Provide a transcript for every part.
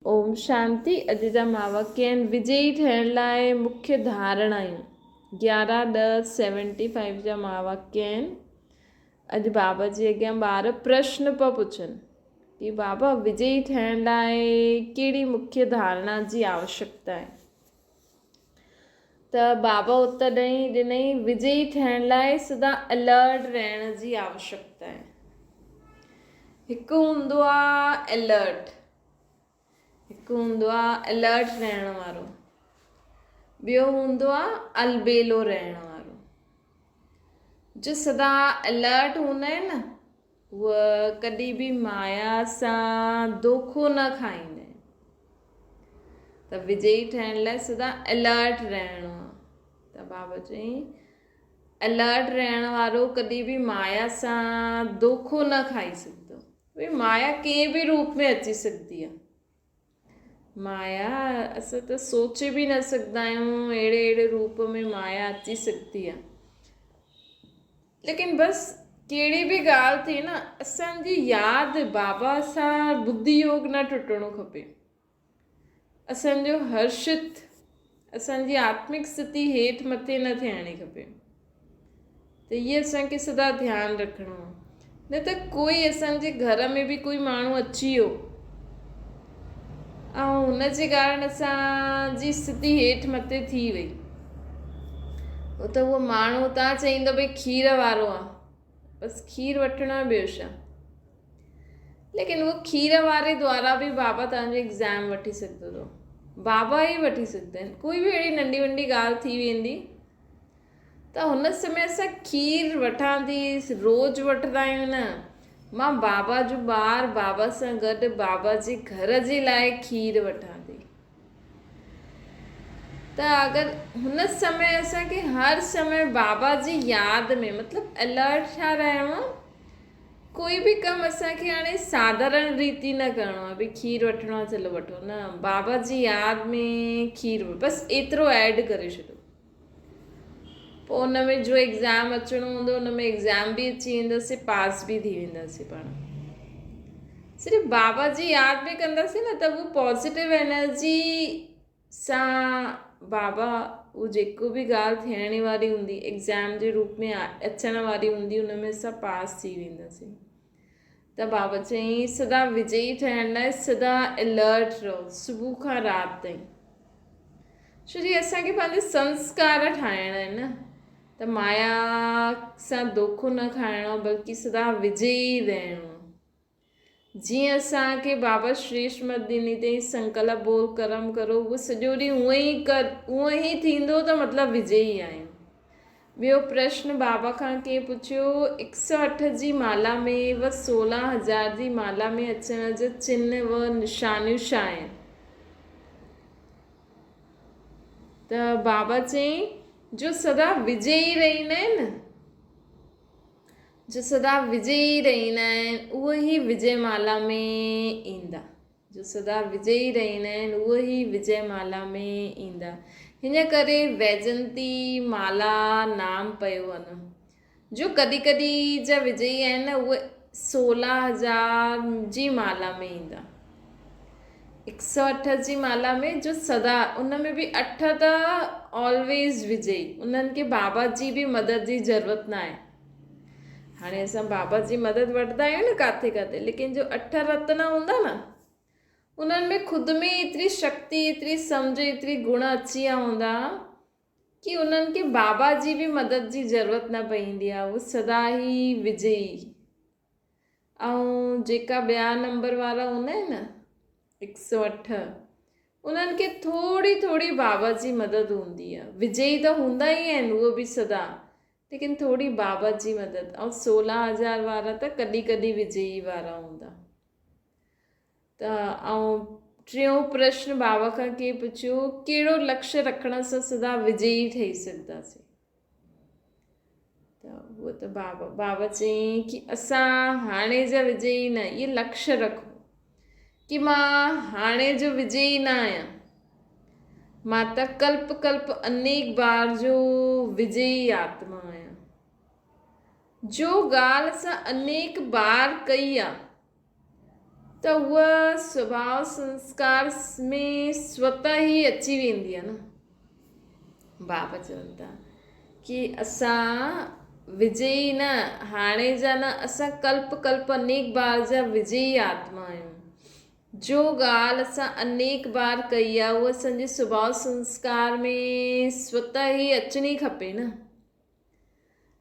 ओम शांति। अॼु जा मावक आहिनि विजयी थियण लाइ मुख्य धारणायूं। 11-10-75 जा मावक आहिनि। अॼु बाबा जी अॻियां ॿार प्रश्न पिया पुछनि कि बाबा विजयी थियण लाइ कहिड़ी मुख्य धारणा जी आवश्यकता आहे। त बाबा उत्तर ॾिनई विजयी थियण लाइ सदा अलर्ट रहण जी आवश्यकता आहे। हिकु हूंदो आहे अलर्ट, हिकु हूंदो आहे अलर्ट रहण वारो, ॿियो हूंदो आहे अलबेलो रहण वारो। जो सदा अलर्ट हूंदा आहिनि न, उहा कॾहिं बि माया सां धोखो न खाईंदा आहिनि। त विजयी थियण लाइ सदा अलर्ट रहणो आहे। त बाबा चई अलर्ट रहण वारो कॾहिं बि माया सां धोखो न खाई सघंदो। भई माया कंहिं बि रूप में अची सघंदी आहे। माया असां त सोचे बि न सघंदा आहियूं, अहिड़े रूप में माया अची सघंदी आहे। लेकिन बसि कहिड़ी बि ॻाल्हि थिए न, असांजी यादि बाबा सां बुद्धि योग न टुटणो खपे। असांजो हर्षित, असांजी आत्मिक स्थिति हेठि मथे न थियणी खपे। त इहे असांखे सदा ध्यानु रखिणो आहे। न त कोई असांजे घर में बि कोई माण्हू अची वियो ऐं हुनजे कारण असांजी स्थिति हेठि मथे थी वई, त उहो माण्हू तव्हां चईंदो भई खीर वारो आहे, बसि खीर वठणो आहे, ॿियो छा। लेकिन उहो खीर वारे द्वारा बि बाबा तव्हांजो एग्ज़ाम वठी सघंदो अथव। बाबा ई वठी सघंदा आहिनि। कोई बि अहिड़ी नंढी वंढी ॻाल्हि थी वेंदी त हुन समय असां खीर वठां थी, रोज़ु वठंदा आहियूं न। मां बाबा जो ॿार बाबा सां गॾु बाबा जे घर जे लाइ खीर वठां थी। त अगरि हुन समय असांखे हर समय बाबा जी यादि में, मतिलबु अलर्ट छा रहणो आहे, कोई बि कमु असांखे हाणे साधारण रीति न करिणो आहे। भई खीर वठिणो आहे, चलो वठो, न, बाबा जी यादि में खीर, बसि एतिरो ऐड करे छॾो। पोइ हुन में जो एग्ज़ाम अचिणो हूंदो हुन में एग्ज़ाम बि अची वेंदासीं, पास बि थी वेंदासीं पाण। सिर्फ़ु बाबा जी यादि में कंदासीं न, त उहो पॉज़िटिव एनर्जी सां बाबा उहो जेको बि ॻाल्हि थियण वारी हूंदी, एग्ज़ाम जे रूप में अचण वारी हूंदी, हुन में असां पास थी वेंदासीं। त बाबा चई सदा विजयी थियण लाइ सदा अलर्ट रहो, सुबुह खां राति ताईं। छो जी असांखे पंहिंजे संस्कार ठाहिणा आहिनि न। त माया सां धोखो न खाइणो, बल्कि सदा विजयी रहणो। जीअं असांखे बाबा श्रेष्ठ मत ॾिनी अथई, संकल्प बोल कर्म करो, उहो सॼो ॾींहुं हूअं ई थींदो त मतिलबु विजयी आहियूं। ॿियो प्रश्न बाबा खां कंहिं पुछियो, 108 जी माला में व 16,000 जी माला में अचण जो चिन्ह व निशानियूं छा आहिनि। त बाबा चई जो सदा विजयी रहंदा आहिनि न, जो सदा विजयी रहंदा आहिनि, उहो ई विजय माला में ईंदा। जो सदा विजयी रहंदा आहिनि, उहो ई विजय माला में ईंदा। हिन करे वैजंती माला नाम पियो आहे न। जो कॾहिं कॾहिं जा विजयी आहिनि न, उहे 16,000 जी माला में ईंदा। 108 जी माला में जो सदा, उन में बि 8 त ऑलवेज विजयी, उन्हनि खे बाबा जी बि मदद जी ज़रूरत न आहे। हाणे असां बाबा जी मदद वठंदा आहियूं न किथे किथे, लेकिन जो 8 रत्न हूंदा न, उन्हनि में ख़ुदि में एतिरी शक्ति, एतिरी सम्झ, एतिरी गुण अची विया हूंदा कि उन्हनि खे बाबा जी बि मदद जी ज़रूरत न पवंदी आहे। उहो सदा ई विजयी। ऐं जेका ॿिया नंबर वारा हूंदा आहिनि न, 108, उन्हनि खे थोरी थोरी बाबा जी मदद हूंदी आहे। विजयी त हूंदा ई आहिनि उहो बि सदा, लेकिन थोरी बाबा जी मदद। ऐं 16,000 वारा त कॾहिं कॾहिं विजयी वारा हूंदा। त ऐं टियों प्रश्न बाबा खां कंहिं पुछियो, कहिड़ो लक्ष्य रखण सां सदा विजयी ठही सघंदासीं। त उहो त बाबा चई कि असां हाणे जा विजयी न, इहे लक्ष्य रखो कि मां हाणे जो विजयी न आहियां, मां त कल्प कल्प अनेक बार जो विजयी आत्मा आहियां। जो ॻाल्हि असां अनेक बार कई आहे, त उहा स्वभाव संस्कार में स्वतः ई अची वेंदी आहे न। बाबा चवनि था कि असां विजयी न हाणे जा न, असां कल्प कल्प अनेक बार जा विजयी आत्मा आहियूं। जो ॻाल्हि असां अनेक बार कई आहे उहा असांजे स्वभाव संस्कार में स्वतः ई अचणी खपे न।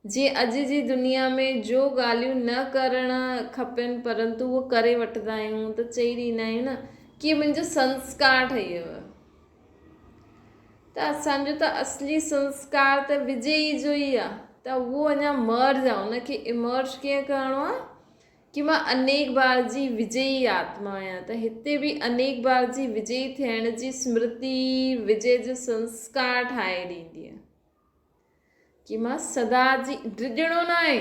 जीअं अॼु जी दुनिया में जो ॻाल्हियूं न करणु खपनि परंतु उहो करे वठंदा आहियूं, त चई ॾींदा आहियूं न कि मुंहिंजो संस्कार ठही वियो आहे। त असांजो त असली संस्कार त विजयी जो ई आहे। त उहो अञा मर्ज आहे, उनखे इमर्ज कीअं करिणो आहे कि मां अनेक बार जी विजयी आत्मा आहियां। त हिते बि अनेक बार जी विजयी थियण जी स्मृति विजय जो संस्कार ठाहे ॾींदी आहे कि मां सदा जी ड्रिजणो न आहे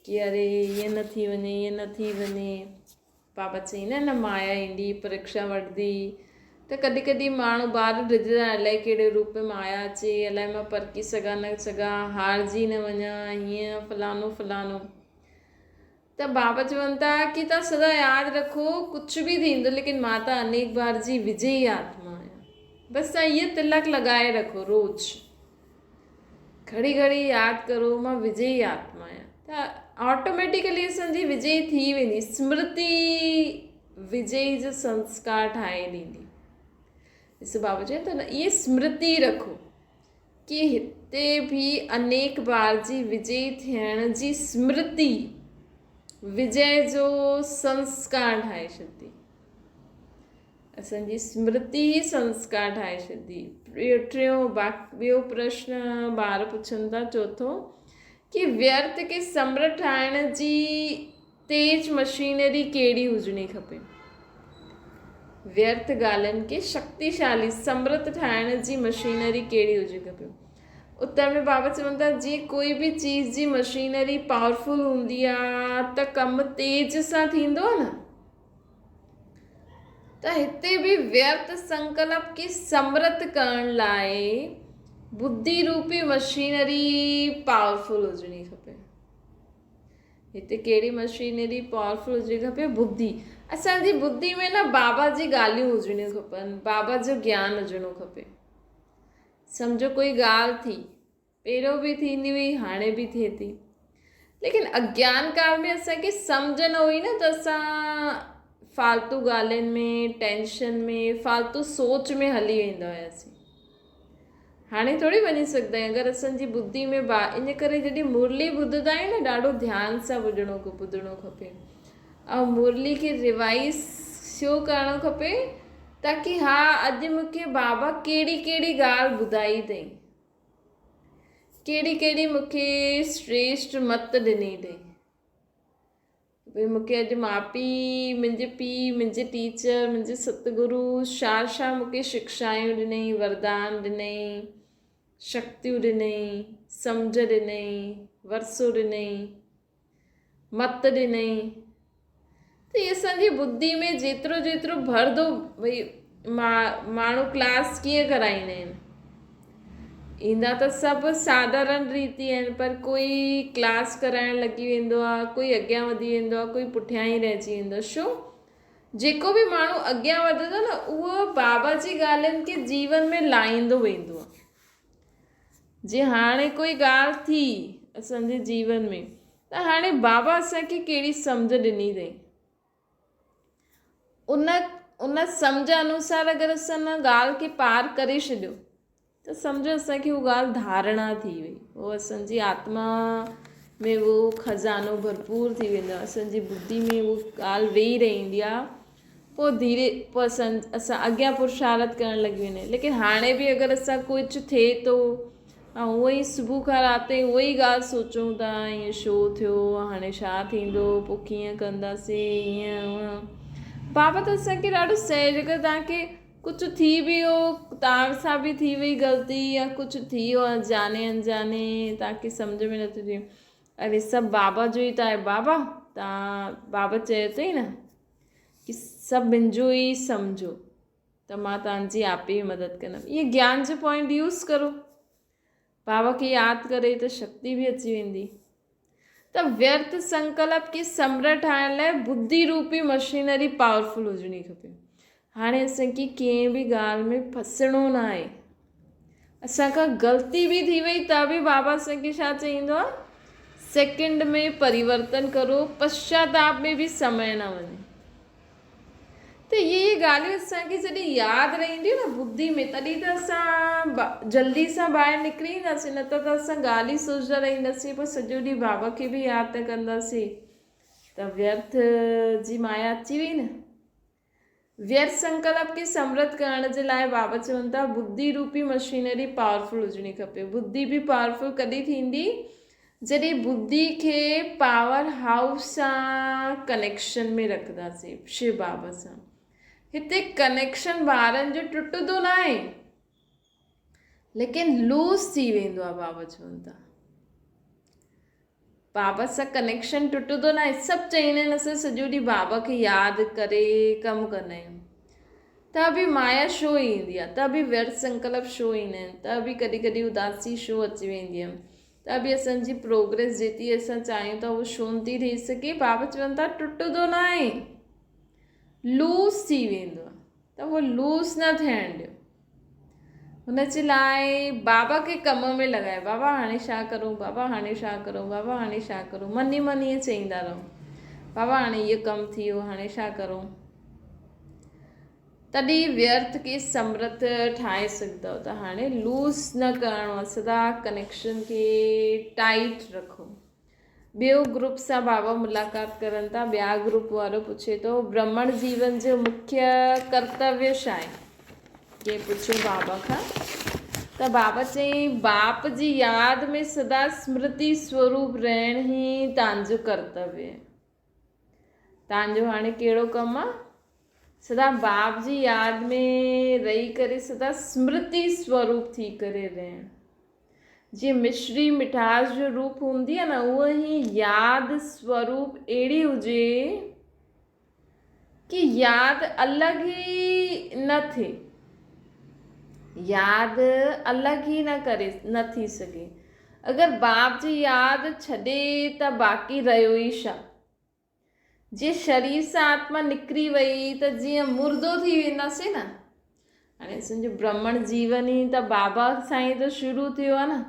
कि अरे ईअं न थी वञे, ईअं न थी वञे। बाबा चईंदा आहिनि न माया ईंदी परीक्षा वठंदी, त कॾहिं कॾहिं माण्हू ॿार ड्रिजंदा अलाए कहिड़े रूप में माया अचे, अलाए मां परकी सघां न सघां, हारजी न वञा, हीअं फलानो फलानो। त बाबा चवनि था कि तव्हां सदा यादि रखो कुझु बि थींदो लेकिन मां त अनेक बार जी विजयी आत्मा आहियां। बसि तव्हां इहा तिलक लॻाए रखो, रोज़ु घड़ी घड़ी यादि करो मां विजयी आत्मा आहियां, त ऑटोमेटिकली असांजी विजयी थी वेंदी। स्मृति विजयी जो संस्कार ठाहे ॾींदी। ॾिसो बाबा चवनि था न, इहे स्मृति रखो कि हिते बि अनेक बार जी विजयी थियण जी स्मृति विजय जो संस्कार ठाहे छॾंदी। असांजी स्मृति ई संस्कार ठाहे छॾंदी। ॿियो प्रश्न ॿार पुछनि था, चौथो कि व्यर्थ खे समृद्ध ठाहिण जी तेज मशीनरी कहिड़ी हुजणी खपे। व्यर्थ ॻाल्हियुनि खे शक्तिशाली समृद्ध ठाहिण जी मशीनरी कहिड़ी हुजणी खपे। उत्तर में बाबा चवनि था जीअं कोई बि चीज़ जी मशीनरी पावरफुल हूंदी आहे त कमु तेज़ सां थींदो आहे न, त हिते बि व्यर्थ संकल्प खे समृद्ध करण लाइ बुद्धि रूपी मशीनरी पावरफुल हुजणी खपे। हिते कहिड़ी मशीनरी पावरफुल हुजणी खपे? बुद्धि। असांजी बुद्धि में न बाबा जी ॻाल्हियूं हुजणियूं खपनि, बाबा जो ज्ञान हुजणो खपे। सम्झो कोई ॻाल्हि थी, पहिरियों बि थींदी हुई, हाणे बि थिए थी, लेकिन अज्ञान काल में असांखे सम्झ न हुई न, त असां फालतू ॻाल्हियुनि में, टेंशन में, फालतू सोच में हली वेंदा हुआसीं। हाणे थोरी वञी सघंदा आहियूं अगरि असांजी बुद्धि में इन करे जॾहिं मुरली ॿुधंदा आहियूं न, ॾाढो ध्यानु सां ॿुधणो खपे। ऐं मुरली खे रिवाइज़ छो करणो खपे? ताकी हा अॼु मूंखे बाबा कहिड़ी कहिड़ी ॻाल्हि ॿुधाई अथई, कहिड़ी कहिड़ी मूंखे श्रेष्ठ मत ॾिनी अथई। भई मूंखे अॼु माउ पीउ, मुंहिंजे पीउ, मुंहिंजे टीचर, मुंहिंजे सतगुरु छा छा मूंखे शिक्षायूं ॾिनई, वरदान ॾिनई, शक्तियूं ॾिनई, सम्झ ॾिनई, वरसो ॾिनई, मत ॾिनई। त इहे असांजी बुद्धि में जेतिरो जेतिरो भरंदो, भई माण्हू क्लास कीअं कराईंदा आहिनि, ईंदा त सभु साधारण रीति आहिनि, पर कोई क्लास कराइण लॻी वेंदो आहे, कोई अॻियां वधी वेंदो आहे, कोई पुठियां ई रहिजी वेंदो आहे। छो? जेको बि माण्हू अॻियां वधंदो न, उहो बाबा जी ॻाल्हियुनि खे जीवन में लाहींदो वेंदो आहे। जीअं हाणे कोई ॻाल्हि थी असांजे जीवन में, त हाणे बाबा असांखे कहिड़ी सम्झ ॾिनी अथई, उन सम्झ अनुसार अगरि असां उन ॻाल्हि खे पार करे छॾियो त सम्झो असांखे उहा ॻाल्हि धारणा थी वई, उहो असांजी आत्मा में उहो खज़ानो भरपूर थी वेंदो आहे, असांजी बुद्धि में उहा ॻाल्हि वेही रहंदी आहे। पोइ असां अॻियां पुरुषारथ करणु लॻी वेंदा आहियूं। लेकिन हाणे बि अगरि असां कुझु थिए थो ऐं उहो ई सुबुह खां राति ताईं उहो ई ॻाल्हि सोचूं था, ईअं छो थियो, हाणे छा थींदो, पोइ कीअं कंदासीं, ईअं हूअं। बाबा त असांखे ॾाढो सहज, अगरि तव्हांखे कुझु थी बि वियो, तव्हां सां बि थी वई ग़लती, या कुझु थी वियो जाने अनजाने, तव्हांखे सम्झ में नथो अचे, अरे सभु बाबा जो ई त आहे। बाबा चयो अथई न कि सभु मुंहिंजो ई सम्झो त मां तव्हांजी आप ई मदद कंदमि। इहे ज्ञान जो पॉइंट यूज़ करो, बाबा खे यादि करे त शक्ति बि अची वेंदी। त व्यर्थ संकल्प खे सम्राट ठाहिण लाइ बुद्धि रूपी मशीनरी पावरफुल हुजणी खपे। हाणे असांखे कंहिं बि ॻाल्हि में फसणो न आहे। असांखां ग़लती बि थी वई त बि बाबा असांखे छा चईंदो आहे, सेकेंड में परिवर्तन करो, पश्चाताप में बि समय न वञे। त इहे ॻाल्हियूं असांखे जॾहिं यादि रहंदियूं न बुद्धि में, तॾहिं त असां जल्दी सां ॿाहिरि निकिरी ईंदासीं, न त असां ॻाल्हि ई सोचंदा रहंदासीं, पोइ सॼो ॾींहुं बाबा खे बि यादि न कंदासीं त व्यर्थ जी माया अची वई न। व्यर्थ संकल्प खे समृद्ध करण जे लाइ बाबा चवनि था बुद्धि रूपी मशीनरी पावरफुल हुजणी खपे। बुद्धि बि पावरफुल कॾहिं थींदी, जॾहिं बुद्धि खे पावर हाउस सां कनेक्शन में रखंदासीं, शिव बाबा सां। हिते कनेक्शन ॿारनि जो टुटंदो न आहे, लेकिन लूज़ थी वेंदो आहे। बाबा चवनि था बाबा सां कनेक्शन टुटंदो न आहे। सभु चईंदा आहिनि असां सॼो ॾींहुं बाबा खे यादि करे कमु कंदा आहियूं, त बि माया छो ईंदी आहे, त बि व्यर्थ संकल्प छो ईंदा आहिनि, त बि कॾहिं कॾहिं उदासी छो अची वेंदी आहे, त बि असांजी प्रोग्रेस जेतिरी असां चाहियूं था उहो छो नथी थी सघे। बाबा चवनि था टुटंदो न आहे, लूज़ थी वेंदो आहे, त उहो लूज़ न थियणु ॾियो। हुन जे लाइ बाबा खे कम में लॻाए, बाबा हाणे छा करूं, बाबा हाणे छा करूं, बाबा हाणे छा करूं, मनी मनी ईअं चईंदा रहो, बाबा हाणे इहो कमु थी वियो, हाणे छा करूं। तॾहिं व्यर्थ खे समृद्ध ठाहे सघंदव। त हाणे लूज़ न करिणो आहे, सदा कनेक्शन खे टाइट रखो। ॿियो ग्रुप सां बाबा मुलाक़ात करनि था। ॿिया ग्रुप वारो पुछे थो ब्राह्मण जीवन जो मुख्य कर्तव्य छा आहे। के पुछियो बाबा खां, त बाबा चई बाप जी यादि में सदा स्मृति स्वरूप रहण ई तव्हांजो कर्तव्य आहे। तव्हांजो हाणे कहिड़ो कमु आहे, सदा बाप जी यादि में रही करे सदा स्मृति स्वरूप थी करे रहण। जीअं मिश्री मिठास जो रूप हूंदी आहे न, उहो ई यादि स्वरूप अहिड़ी हुजे कि यादि अलॻि ई न थिए, यादि अलॻि ई न थी सघे। अगरि बाप जी यादि छॾे त बाक़ी रहियो ई छा। जीअं शरीर सां आत्मा निकिरी वई त जीअं मुर्दो थी वेंदासीं न। हाणे असांजो ब्राह्मण जीवन ई त बाबा सां ई त शुरू थियो आहे न।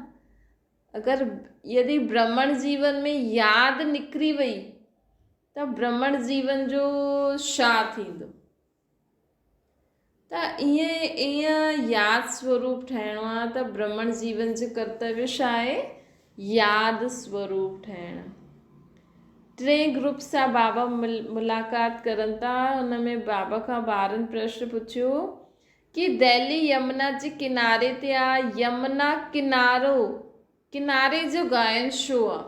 अगरि यदि ब्राह्मण जीवन में यादि निकिरी वई त ब्राह्मण जीवन जो छा थींदो। त ईअं यादि स्वरूप ठहिणो आहे। त ब्राह्मण जीवन जो कर्तव्य छा आहे, यादि स्वरूप ठहिणु। 3 ग्रुप सां बाबा मुलाक़ात करनि था। हुन में बाबा खां ॿारनि प्रश्न पुछियो कि दिल्ली यमुना जे किनारे ते आहे, यमुना किनारे जो गायन छो आहे।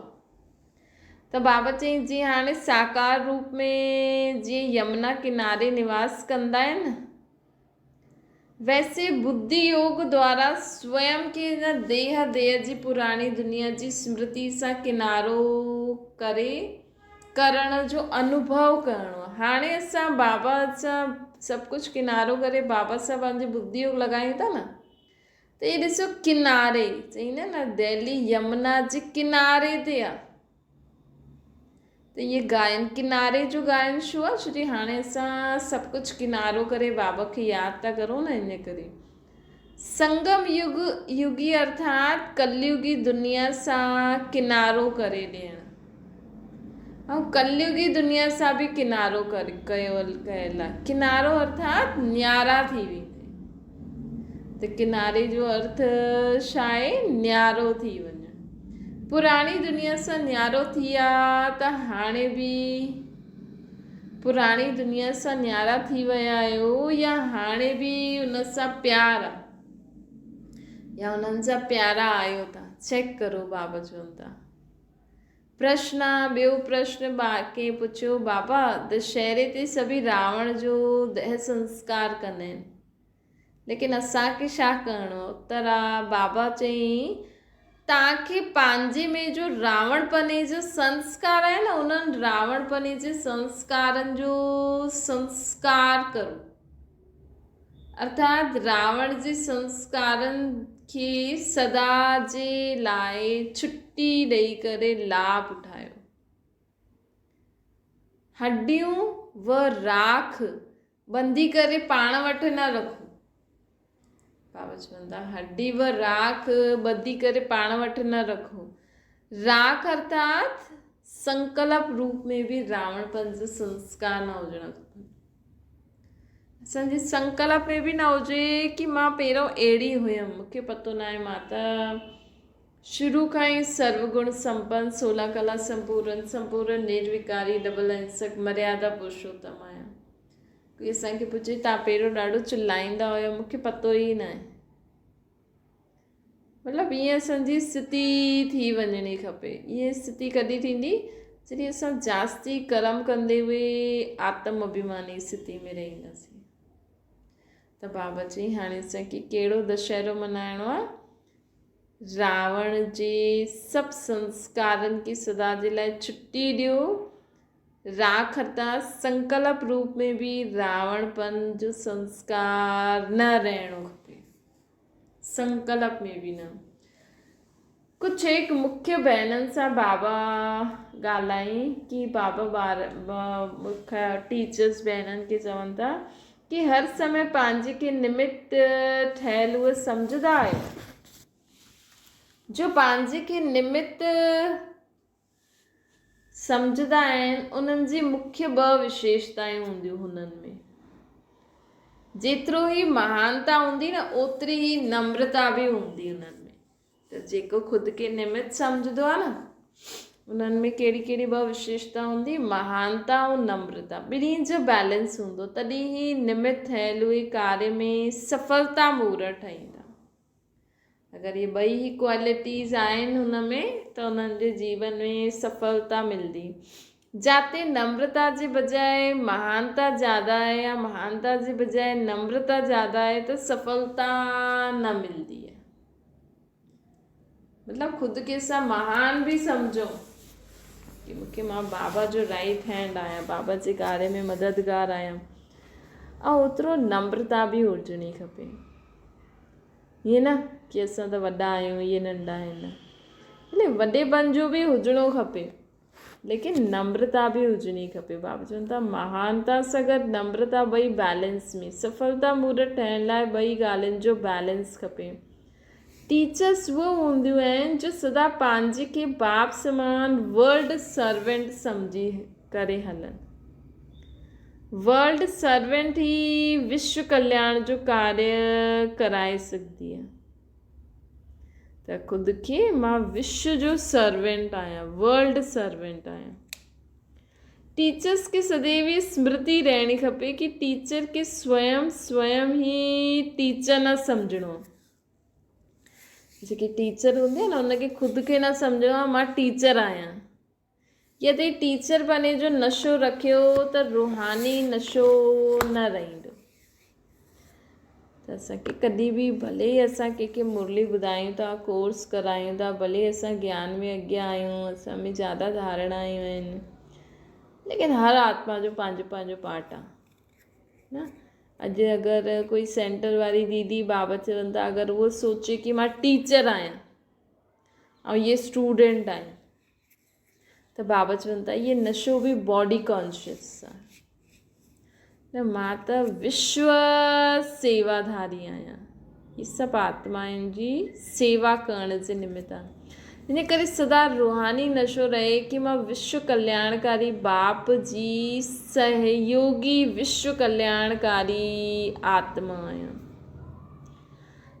त बाबा चई जीअं हाणे साकार रूप में जीअं यमुना किनारे निवास कंदा आहिनि, वैसे बुद्धि योग द्वारा स्वयं खे न देह जी पुरानी दुनिया जी स्मृति सां किनारो करण जो अनुभव करिणो आहे। हाणे असां बाबा सां सभु कुझु किनारो करे बाबा सां पंहिंजी बुद्धि योग लॻायूं था न, त इहे ॾिसो किनारे चईंदा न, दिल्ली यमुना जे किनारे ते आहे। त इहे गायन किनारे जो गायन छो आहे, छो जो हाणे असां सभु कुझु किनारो करे बाबा खे यादि था करूं न, इन करे। संगम युगी अर्थात कलयुगी दुनिया सां किनारो करे ॾियणु, ऐं कलयुगी दुनिया सां बि किनारो कयल आहे। किनारो अर्थात न्यारा थी वेंदे। त किनारे जो अर्थ छा आहे, न्यारो थी वञे। पुराणी दुनिया सां न्यारो थी विया त हाणे बि पुराणी दुनिया सां न्यारा थी विया आहियो, या हाणे बि उन सां प्यार आहे, या उन्हनि जा प्यारा आहियो था, चेक करो। बाबा चवनि था। ॿियो प्रश्न के पुछियो बाबा दशहरे ते सभी रावण जो दह संस्कार कंदा आहिनि, लेकिन असांखे छा करिणो। उत्तर आहे बाबा चई तव्हांखे पंहिंजे में जो रावणपने जो संस्कार आहे न, उन्हनि रावणपने जे संस्कारनि जो संस्कार करो। अर्थात रावण जे संस्कारनि खे सदा जे लाइ छुट्टी ॾेई करे लाभ उठायो। हड्डियूं व राख बंदी करे पाण वटि न रखो। बाबा चवनि था हड्डी व राख ॿधी करे पाण वटि न रखो। राख अर्थात संकल्प रूप में भी रावणपन जो संस्कार न हुजणु खपनि। असांजे संकल्प में भी न हुजे कि मां पहिरियों अहिड़ी हुयमि, मूंखे पतो न आहे, मां त शुरू खां ई सर्वगुण संपन्न 16 कला संपूर्ण निर्विकारी डबल अहिंसक मर्यादा पुरुषोत्तम आहियां। कोई असांखे पुछे तव्हां पहिरियों ॾाढो चिल्लाईंदा हुयो, मूंखे पतो ई न आहे। मतिलबु ईअं असांजी स्थिति थी वञणी खपे। ईअं स्थिति कॾहिं थींदी जॾहिं असां जास्ती कर्म कंदे हुए आत्म अभिमानी स्थिति में रहंदासीं। त बाबा जी हाणे असांखे कहिड़ो दशहरो मल्हाइणो आहे? रावण जे सभु संस्कारनि खे सदा जे लाइ छुटी ॾियो। राख अर्थात संकल्प रूप में भी रावणपन जो संस्कार न रहणो खपे, संकल्प में भी न। कुछ एक मुख्य बहननि सां बाबा ॻाल्हाई कि बाबा मुख्य टीचर्स बहननि खे चवनि था कि हर समय पंहिंजे खे निमित्त ठहियल उहे सम्झंदा आहियो। जो पंहिंजे खे निमित्त सम्झंदा आहिनि उन्हनि जी मुख्य 2 विशेषताएं हूंदियूं हुननि में। जेतिरो ही महानता हूंदी न ओतिरी ही नम्रता भी हूंदी उन्हनि में। त जेको ख़ुदि खे निमित्त सम्झंदो आहे न उन्हनि में कहिड़ी कहिड़ी 2 विशेषता हूंदी? महानता ऐं नम्रता, ॿिन्ही जो बैलेंस हूंदो, तॾहिं ही निमित्त ठहियल उहे कार्य में सफलता मूर्त ठहींदा। अगरि ये 2 ही क्वालिटीज़ आहिनि हुन में त उन्हनि जे जीवन में सफलता मिलंदी। जाते नम्रता जे बजाय महानता ज़्यादा आहे या महानता जे बजाय नम्रता ज़्यादा आहे त सफलता न मिलती है। मतलब खुद के असां महान भी समझो कि मूंखे मां बाबा जो राइट हैंड आहियां, बाबा जे कार्य में मददगार आहियां, ऐं ओतिरो नम्रता भी हुजणी खपे। ईअं न कि असां त वॾा आहियूं, इहे नंढा आहिनि, अने वॾेपन जो भी हुजणो खपे, लेकिन नम्रता भी हुजणी खपे। बाबा चवनि था महानता सां गॾु नम्रता 2 बैलेंस में, सफलता मूर्त ठहिण लाइ 2 ॻाल्हियुनि जो बैलेंस खपे। टीचर्स वो हूंदियूं आहिनि जो सदा पंहिंजे खे बाप समान वर्ल्ड सर्वेंट सम्झी करे हलनि। वर्ल्ड सर्वेंट ही विश्व कल्याण जो कार्य कराए सघंदी आहे। त ख़ुदि खे मां विश्व जो सर्वेंट आहियां, वर्ल्ड सर्वेंट आहियां। टीचर्स खे सदैव स्मृति रहणी खपे कि टीचर खे स्वयं ही टीचर न सम्झणो। जेके टीचर हूंदी आहे न उनखे ख़ुदि खे न सम्झणो आहे मां टीचर आहियां। यदि टीचर बने जो नशो रखियो त रूहानी नशो न रहंदो। त असांखे कॾहिं भी भले असां कंहिंखे मुरली ॿुधायूं था, कोर्स करायूं था, भले असां ज्ञान में अॻियां आहियूं, असां में ज़्यादा धारणायूं आहिनि, लेकिन हर आत्मा जो पंहिंजो पंहिंजो पार्ट आहे न। अॼु अगरि कोई सेंटर वारी दीदी बाबा चवनि था अगरि उहो सोचे कि मां टीचर आहियां ऐं इहे स्टूडेंट आहिनि त बाबा चवनि था इहे नशो भी बॉडी कॉन्शियस आहे न। मां त विश्व सेवाधारी आहियां, इहे सभु आत्माउनि जी सेवा करण जे निमित्त आहे। इन करे सदा रूहानी नशो रहे कि मां विश्व कल्याणकारी बाप जी सहयोगी विश्व कल्याणकारी आत्मा आहियां।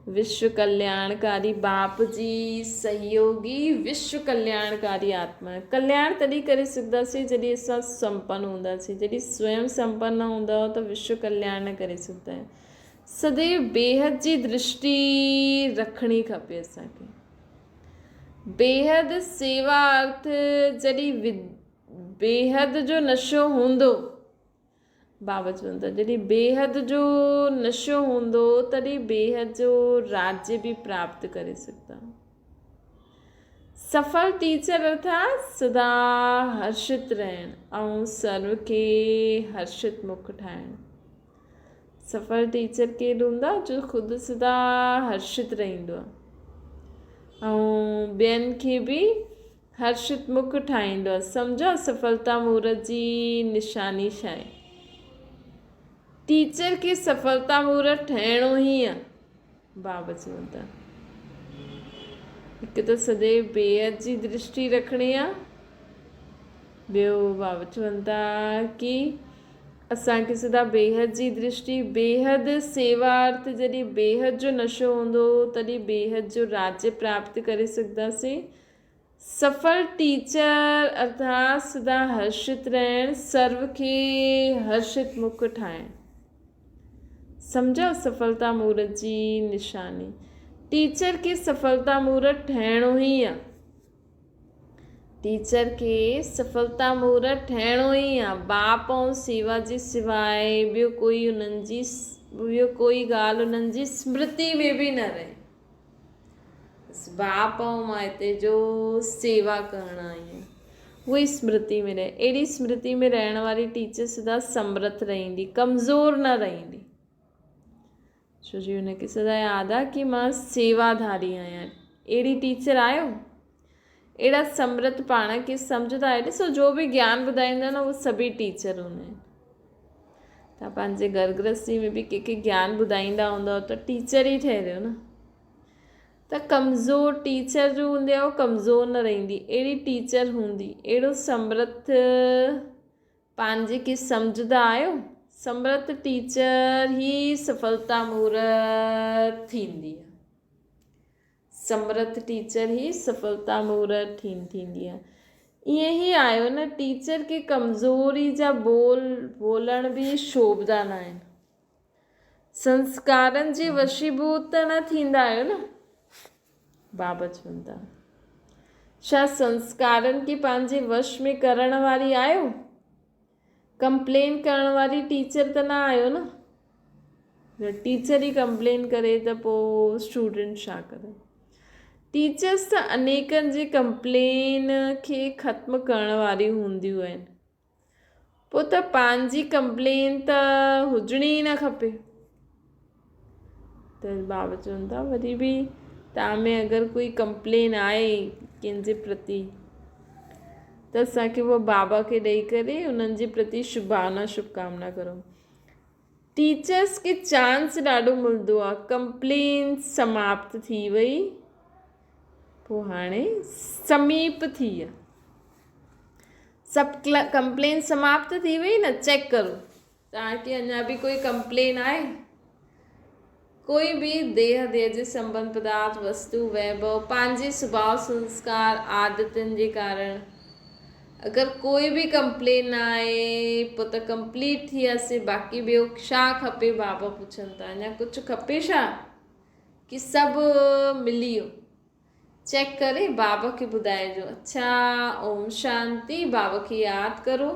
विश्व कल्याणकारी बाप जी सहयोगी विश्व कल्याणकारी आत्मा आहे। कल्याण तॾहिं करे सघंदासीं जॾहिं असां संपन्न हूंदासीं। जॾहिं स्वयं संपन्न न हूंदा त विश्व कल्याण न करे सघंदा आहियूं। सदैव बेहद जी दृष्टि रखणी खपे असांखे। बेहद सेवा अर्थ जॾहिं बेहद जो नशो हूंदो, बाबा चवनि था जॾहिं बेहद जो नशो हूंदो तॾहिं बेहद जो राज्य भी प्राप्त करे सघंदा। सफल टीचर अर्थात सदा हर्षित रहण ऐं सर्व खे हर्षित मुख ठाहिण। सफल टीचर केरु हूंदा? जो ख़ुदि सदा हर्षित रहंदो आहे ऐं ॿियनि खे भी हर्षित मुख ठाहींदो आहे। सम्झो सफलता मुहूर्त जी निशानी छा आहे? टीचर खे सफलता मुहूर्त ठहिणो ई आहे। बाबा चवनि था हिकु त सदैव बेहद जी दृष्टि रखणी आहे, ॿियो बाबा चवनि था की असांखे सदा बेहद जी दृष्टि, बेहद सेवा अर्थ जॾहिं बेहद जो नशो हूंदो तॾहिं बेहद जो राज्य प्राप्त करे सघंदासीं। सफल टीचर अर्थात सदा हर्षित रहण, सर्व खे हर्षित मुख ठाहिण। सम्झो सफलता मुहूर्त जी निशानी। टीचर खे सफलता मुहूर्त ठहिणो ई आहे। टीचर खे सफलता मुहूर्त ठहिणो ई आहे। बाप ऐं सेवा जे सवाइ ॿियो कोई ॻाल्हि उन्हनि जी स्मृति में बि न रहे। बाप ऐं माइते जो सेवा करणु आई आहे, उहा स्मृति में रहे। अहिड़ी स्मृति में रहण वारी टीचर सदा समर्थ रहंदी, कमज़ोर न रहंदी। छो जी हुनखे सदा यादि आहे कि मां सेवाधारी आहियां। अहिड़ी टीचर आहियो? अहिड़ा समर्थ पाण खे सम्झंदा आहियो। ॾिसो जो बि ज्ञान ॿुधाईंदा न उहे सभी टीचर हूंदा आहिनि। तव्हां पंहिंजे घर गृहस्थी में बि कंहिंखे ज्ञान ॿुधाईंदा हूंदव त टीचर ई ठहिरियो न। त कमज़ोर टीचर जो हूंदी आहे, उहो कमज़ोर न रहंदी। अहिड़ी टीचर हूंदी, अहिड़ो समर्थ पंहिंजे खे सम्झंदा आहियो। समर्थ टीचर ही सफलता मुहूर्त थींदी आहे। समर्थ टीचर ही सफलता मुहूर्त थींदी आहे। ईअं ई आहियो न, टीचर खे कमज़ोरी जा बोलण बि शोभदा न आहिनि। संस्कारनि जे वशीभूत त न थींदा आहियो न। बाबा चवनि था छा संस्कारनि खे पंहिंजे वश में करण वारी आहियो? कंप्लेन करण वारी टीचर त न आहियो न। टीचर ई कंप्लेन करे त पोइ स्टूडेंट छा करे? टीचर्स त अनेकनि जे कंप्लेन खे ख़त्म करण वारियूं हूंदियूं आहिनि। पोइ त पंहिंजी कंप्लेन त हुजणी ई न खपे। त बाबा चवनि था वरी बि तव्हां में अगरि कोई कंप्लेन आहे कंहिंजे प्रति त असांखे उहो बाबा खे ॾेई करे उन्हनि जे प्रति शुभकामना करो। टीचर्स खे चांस ॾाढो मिलंदो आहे। कंप्लेन समाप्त थी वई, पोइ हाणे समीप थी आहे। सभु कंप्लेन समाप्त थी वई न। चेक करो तव्हांखे अञा बि कोई कंप्लेन आहे? कोई बि देह जे संबंध पदार्थ वस्तु वैभव पंहिंजे स्वभाव संस्कार आदतुनि जे कारण अगरि कोई बि कंप्लेन आहे पोइ त कंप्लीट थी वियासीं। बाक़ी ॿियो छा खपे? बाबा पुछनि था अञा कुझु खपे छा कि सभु मिली वियो? चेक करे बाबा खे ॿुधाइजो। अच्छा, ओम शांति। बाबा खे यादि करो।